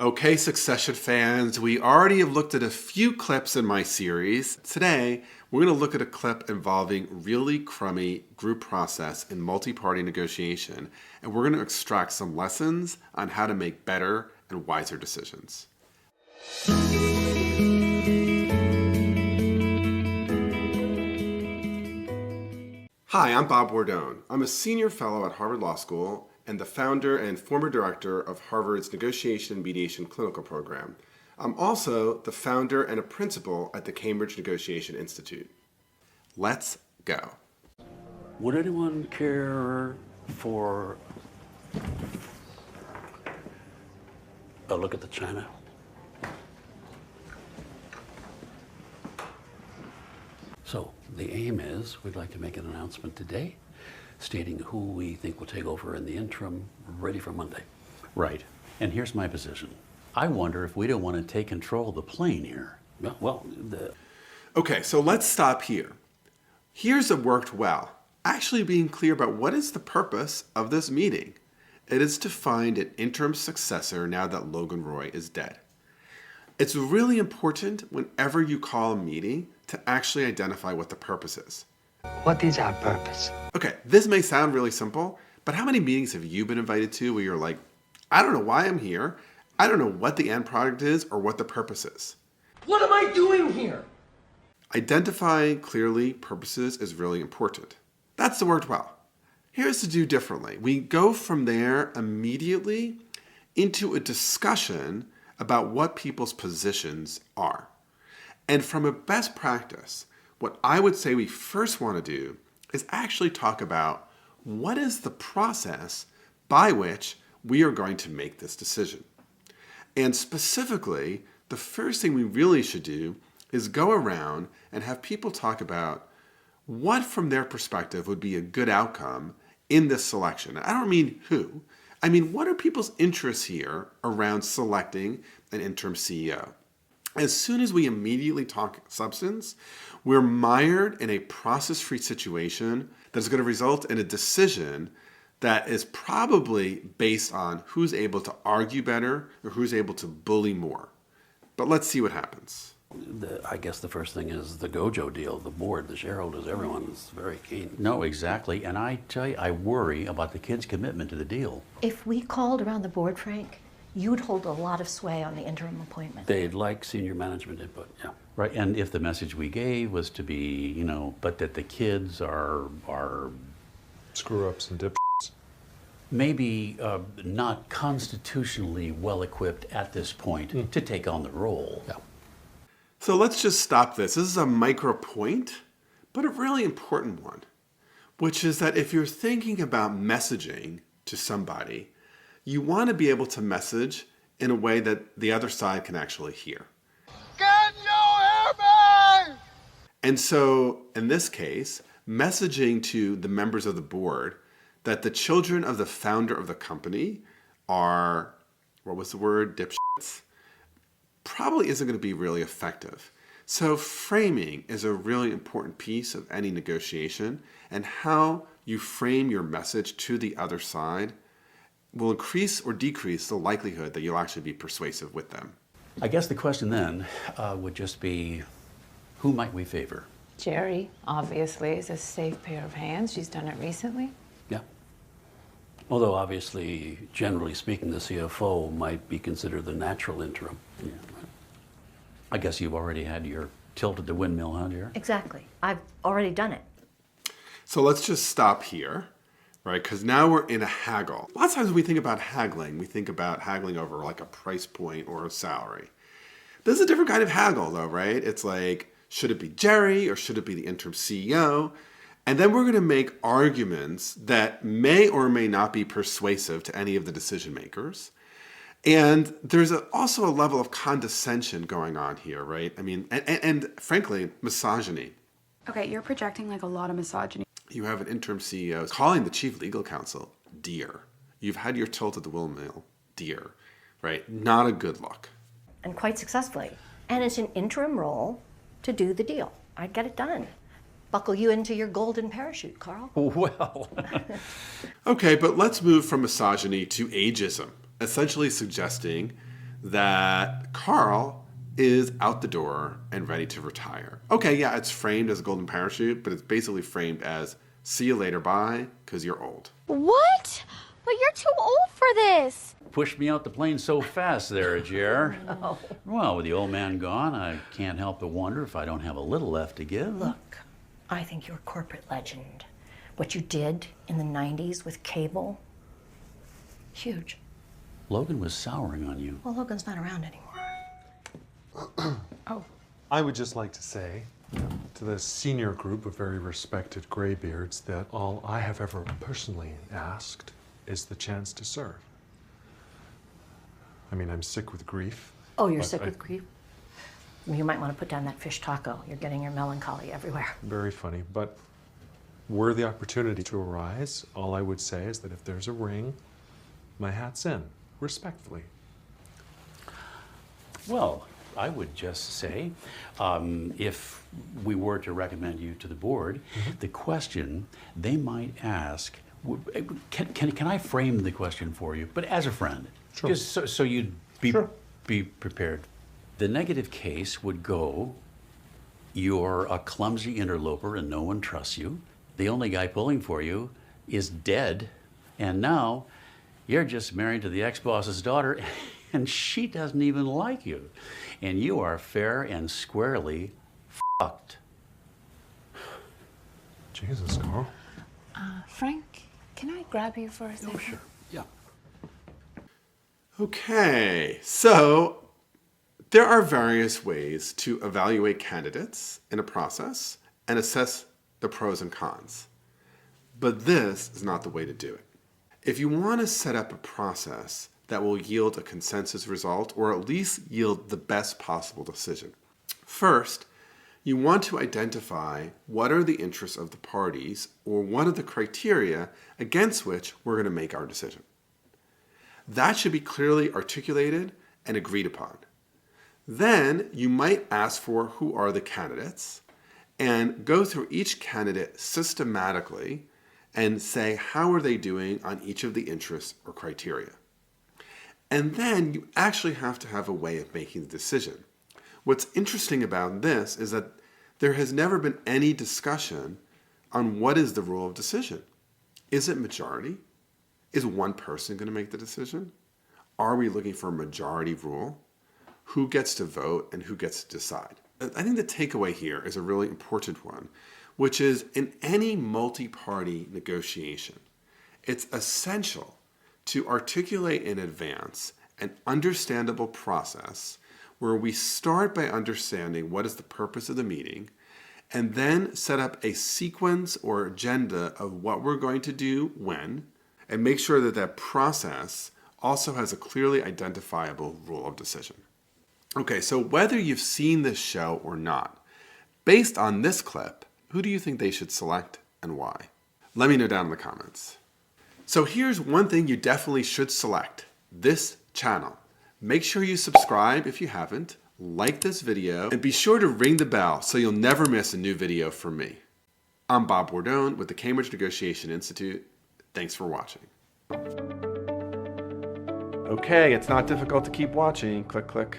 Okay, Succession fans, we already have looked at a few clips in my series. Today, we're going to look at a clip involving really crummy group process in multi-party negotiation, and we're going to extract some lessons on how to make better and wiser decisions. Hi, I'm Bob Bordone. I'm a senior fellow at Harvard Law School and the founder and former director of Harvard's Negotiation and Mediation Clinical Program. I'm also the founder and a principal at the Cambridge Negotiation Institute. Let's go. Would anyone care for a look at the china? So the aim is we'd like to make an announcement today stating who we think will take over in the interim, ready for Monday. Right. And here's my position. I wonder if we don't want to take control of the plane here. Okay, so let's stop here. Here's what worked well. Actually being clear about what is the purpose of this meeting. It is to find an interim successor now that Logan Roy is dead. It's really important whenever you call a meeting to actually identify what the purpose is. What is our purpose? Okay, this may sound really simple, but how many meetings have you been invited to where you're like, I don't know why I'm here, I don't know what the end product is or what the purpose is? What am I doing here? Identifying clearly purposes is really important. That's the worked well. Here's to do differently. We go from there immediately into a discussion about what people's positions are. And from a best practice, what I would say we first want to do is actually talk about what is the process by which we are going to make this decision. And specifically, the first thing we really should do is go around and have people talk about what from their perspective would be a good outcome in this selection. I don't mean who. I mean, what are people's interests here around selecting an interim CEO? As soon as we immediately talk substance, we're mired in a process-free situation that's going to result in a decision that is probably based on who's able to argue better or who's able to bully more. But let's see what happens. I guess the first thing is the Gojo deal. The board, the shareholders, everyone is very keen. No, exactly. And I tell you, I worry about the kids' commitment to the deal. If we called around the board, Frank, you'd hold a lot of sway on the interim appointment. They'd like senior management input, yeah. Right, and if the message we gave was to be, but that the kids are screw-ups and dipshits. Maybe not constitutionally well-equipped at this point to take on the role. Yeah. So let's just stop this. This is a micro point, but a really important one, which is that if you're thinking about messaging to somebody, you want to be able to message in a way that the other side can actually hear. Can you hear me? And so, in this case, messaging to the members of the board that the children of the founder of the company are, what was the word, dipshits, probably isn't going to be really effective. So framing is a really important piece of any negotiation, and how you frame your message to the other side will increase or decrease the likelihood that you'll actually be persuasive with them. I guess the question then would just be, who might we favor? Jerry, obviously, is a safe pair of hands. She's done it recently. Yeah. Although obviously, generally speaking, the CFO might be considered the natural interim. Yeah. I guess you've already had your tilt at the windmill, huh, Jerry? Exactly. I've already done it. So let's just stop here. Right, because now we're in a haggle. Lots of times when we think about haggling, we think about haggling over like a price point or a salary. This is a different kind of haggle though, right? It's like, should it be Jerry or should it be the interim CEO? And then we're going to make arguments that may or may not be persuasive to any of the decision makers. And there's also a level of condescension going on here, right? I mean, and frankly, misogyny. Okay, you're projecting like a lot of misogyny. You have an interim CEO calling the chief legal counsel dear. You've had your tilt at the windmill, dear, right? Not a good look. And quite successfully. And it's an interim role to do the deal. I'd get it done. Buckle you into your golden parachute, Carl. Well. Okay, but let's move from misogyny to ageism, essentially suggesting that Carl is out the door and ready to retire. Okay, yeah, it's framed as a golden parachute, but it's basically framed as see you later, bye, because you're old. What? But you're too old for this. Pushed me out the plane so fast there, Jer. Oh. Well, with the old man gone, I can't help but wonder if I don't have a little left to give. Look, I think you're a corporate legend. What you did in the 90s with cable, huge. Logan was souring on you. Well, Logan's not around anymore. I would just like to say to the senior group of very respected graybeards that all I have ever personally asked is the chance to serve. I mean, I'm sick with grief. Oh, you're but sick with grief? You might want to put down that fish taco. You're getting your melancholy everywhere. Very funny, but were the opportunity to arise, all I would say is that if there's a ring, my hat's in, respectfully. Well, I would just say, if we were to recommend you to the board, the question they might ask, can I frame the question for you, but as a friend? Sure. Just so you'd be, Sure. be prepared. The negative case would go, you're a clumsy interloper and no one trusts you. The only guy pulling for you is dead, and now you're just married to the ex-boss's daughter, and she doesn't even like you. And you are fair and squarely fucked. Jesus, Carl. Frank, can I grab you for a second? Oh, sure. Yeah. Okay, so there are various ways to evaluate candidates in a process and assess the pros and cons. But this is not the way to do it. If you want to set up a process that will yield a consensus result, or at least yield the best possible decision, first, you want to identify what are the interests of the parties, or what are the criteria against which we're going to make our decision. That should be clearly articulated and agreed upon. Then you might ask for who are the candidates and go through each candidate systematically and say how are they doing on each of the interests or criteria. And then you actually have to have a way of making the decision. What's interesting about this is that there has never been any discussion on what is the rule of decision. Is it majority? Is one person going to make the decision? Are we looking for a majority rule? Who gets to vote and who gets to decide? I think the takeaway here is a really important one, which is in any multi-party negotiation, it's essential to articulate in advance an understandable process where we start by understanding what is the purpose of the meeting and then set up a sequence or agenda of what we're going to do when, and make sure that that process also has a clearly identifiable rule of decision. Okay, so whether you've seen this show or not, based on this clip, who do you think they should select and why? Let me know down in the comments. So here's one thing you definitely should select: this channel. Make sure you subscribe if you haven't, like this video, and be sure to ring the bell so you'll never miss a new video from me. I'm Bob Bordone with the Cambridge Negotiation Institute. Thanks for watching. Okay, it's not difficult to keep watching. Click, click.